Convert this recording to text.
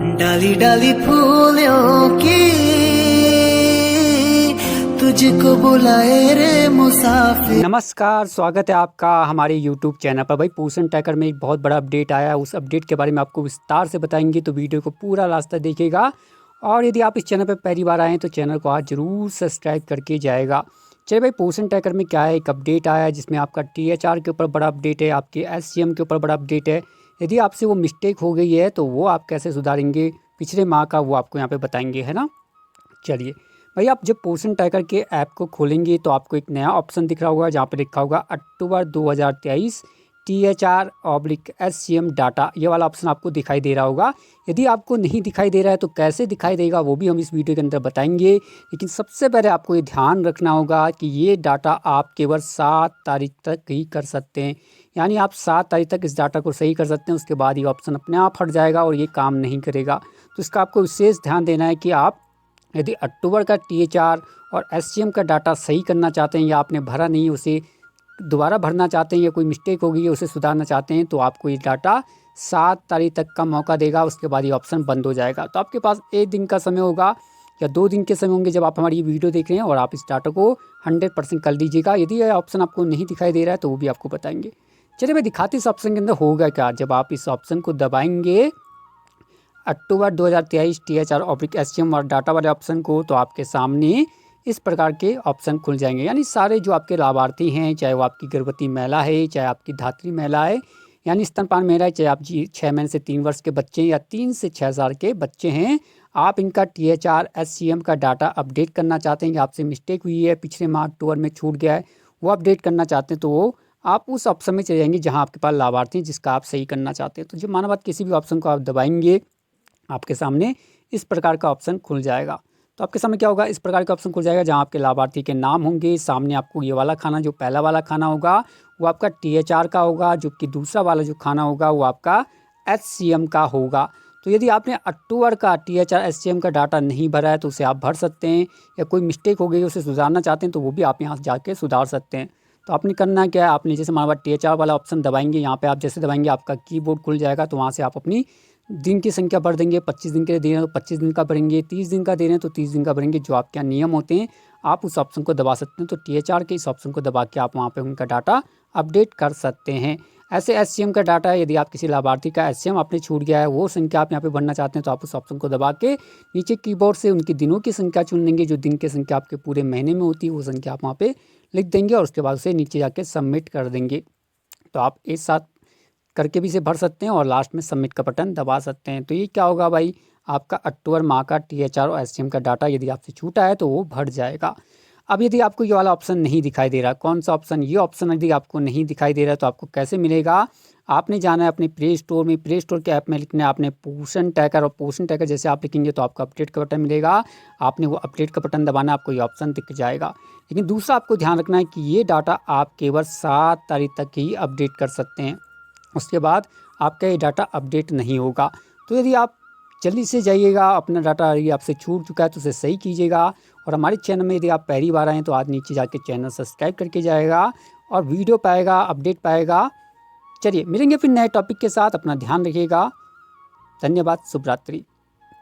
डाली डाली फूलों की तुझको बुलाए रे मुसाफिर। नमस्कार, स्वागत है आपका हमारे YouTube चैनल पर। भाई पोषण ट्रैकर में एक बहुत बड़ा अपडेट आया है, उस अपडेट के बारे में आपको विस्तार से बताएंगे, तो वीडियो को पूरा लास्ट तक देखिएगा। और यदि आप इस चैनल पर पहली बार आए हैं तो चैनल को आज ज़रूर सब्सक्राइब करके जाएगा। चलिए भाई, पोषण ट्रैकर में क्या है, एक अपडेट आया है जिसमें आपका THR के ऊपर बड़ा अपडेट है, आपके SCM के ऊपर बड़ा अपडेट है। यदि आपसे वो मिस्टेक हो गई है तो वो आप कैसे सुधारेंगे पिछले माह का, वो आपको यहाँ पे बताएंगे, है ना। चलिए भाई, आप जब पोषण ट्रैकर के ऐप को खोलेंगे तो आपको एक नया ऑप्शन दिख रहा होगा जहाँ पे लिखा होगा अक्टूबर 2023 THR/SCM डाटा, ये वाला ऑप्शन आपको दिखाई दे रहा होगा। यदि आपको नहीं दिखाई दे रहा है तो कैसे दिखाई देगा वो भी हम इस वीडियो के अंदर बताएंगे। लेकिन सबसे पहले आपको ये ध्यान रखना होगा कि ये डाटा आप केवल 7 तारीख तक ही कर सकते हैं, यानी आप 7 तारीख तक इस डाटा को सही कर सकते हैं। उसके बाद ये ऑप्शन अपने आप हट जाएगा और ये काम नहीं करेगा। तो इसका आपको विशेष ध्यान देना है कि आप यदि अक्टूबर का THR और SCM का डाटा सही करना चाहते हैं, या आपने भरा नहीं उसे दोबारा भरना चाहते हैं, या कोई मिस्टेक हो गई है उसे सुधारना चाहते हैं, तो आपको ये डाटा 7 तारीख तक का मौका देगा। उसके बाद ये ऑप्शन बंद हो जाएगा। तो आपके पास 1 दिन का समय होगा या 2 दिन के समय होंगे जब आप हमारी ये वीडियो देख रहे हैं, और आप इस डाटा को 100% कर लीजिएगा। यदि यह ऑप्शन आपको नहीं दिखाई दे रहा है तो वो भी आपको बताएंगे। चलिए मैं दिखाती इस ऑप्शन के अंदर होगा क्या। जब आप इस ऑप्शन को दबाएंगे अक्टूबर 2023 THR/SCM और डाटा वाले ऑप्शन को, तो आपके सामने इस प्रकार के ऑप्शन खुल जाएंगे। यानी सारे जो आपके लाभार्थी हैं, चाहे वो आपकी गर्भवती महिला है, चाहे आपकी धात्री महिला है, यानी स्तनपान महिला है, चाहे आप 6 महीने से 3 वर्ष के बच्चे हैं या 3 से 6 साल के बच्चे हैं, आप इनका THR/SCM का डाटा अपडेट करना चाहते हैं, या आपसे मिस्टेक हुई है, पिछले माह अक्टूबर में छूट गया है, वो अपडेट करना चाहते हैं, तो वो आप उस ऑप्शन में चले जाएंगे जहाँ आपके पास लाभार्थी हैं जिसका आप सही करना चाहते हैं। तो जब माना बात किसी भी ऑप्शन को आप दबाएंगे, आपके सामने इस प्रकार का ऑप्शन खुल जाएगा। तो आपके सामने क्या होगा, इस प्रकार का ऑप्शन खुल जाएगा जहां आपके लाभार्थी के नाम होंगे। सामने आपको ये वाला खाना, जो पहला वाला खाना होगा वो आपका THR का होगा, जो कि दूसरा वाला जो खाना होगा वो आपका SCM का होगा। तो यदि आपने अक्टूबर का THR/SCM का डाटा नहीं भरा है तो उसे आप भर सकते हैं, या कोई मिस्टेक हो गई उसे सुधारना चाहते हैं तो वो भी आप यहाँ जाके सुधार सकते हैं। तो आपने करना क्या है, आपने जैसे हमारे पास THR वाला ऑप्शन दबाएंगे, यहाँ पे आप जैसे दबाएंगे आपका कीबोर्ड खुल जाएगा। तो वहाँ से आप अपनी दिन की संख्या भर देंगे। 25 दिन के लिए दे रहे हैं तो 25 दिन का भरेंगे, 30 दिन का दे रहे हैं तो 30 दिन का भरेंगे। जो आपके यहाँ नियम होते हैं आप उस ऑप्शन को दबा सकते हैं। तो THR के इस ऑप्शन को दबा के आप वहाँ पे उनका डाटा अपडेट कर सकते हैं। ऐसे SCM का डाटा है, यदि आप किसी लाभार्थी का SCM आपने छूट गया है, वो संख्या आप यहाँ पे भरना चाहते हैं, तो आप उस ऑप्शन को दबा के नीचे कीबोर्ड से उनकी दिनों की संख्या चुन लेंगे। जो दिन की संख्या आपके पूरे महीने में होती है वो संख्या आप वहाँ पे लिख देंगे, और उसके बाद उसे नीचे जाके सबमिट कर देंगे। तो आप एक साथ करके भी इसे भर सकते हैं और लास्ट में सबमिट का बटन दबा सकते हैं। तो ये क्या होगा भाई, आपका अक्टूबर माह का THR और SCM का डाटा यदि आपसे छूटा है तो वो भर जाएगा। अब यदि आपको ये वाला ऑप्शन नहीं दिखाई दे रहा, कौन सा ऑप्शन, ये ऑप्शन यदि आपको नहीं दिखाई दे रहा है तो आपको कैसे मिलेगा। आपने जाना है अपने प्ले स्टोर में, प्ले स्टोर के ऐप में लिखना है आपने पोषण ट्रैकर, और पोषण ट्रैकर जैसे आप लिखेंगे तो आपको अपडेट का बटन मिलेगा। आपने वो अपडेट का बटन दबाना, आपको ये ऑप्शन दिख जाएगा। लेकिन दूसरा आपको ध्यान रखना है कि ये डाटा आप केवल 7 तारीख तक ही अपडेट कर सकते हैं, उसके बाद आपका ये डाटा अपडेट नहीं होगा। तो यदि आप जल्दी से जाइएगा, अपना डाटा यदि आपसे छूट चुका है तो उसे सही कीजिएगा। और हमारे चैनल में यदि आप पहली बार आए हैं तो आज नीचे जाके चैनल सब्सक्राइब करके जाएगा और वीडियो पाएगा, अपडेट पाएगा। चलिए मिलेंगे फिर नए टॉपिक के साथ, अपना ध्यान रखिएगा। धन्यवाद, शुभ रात्रि।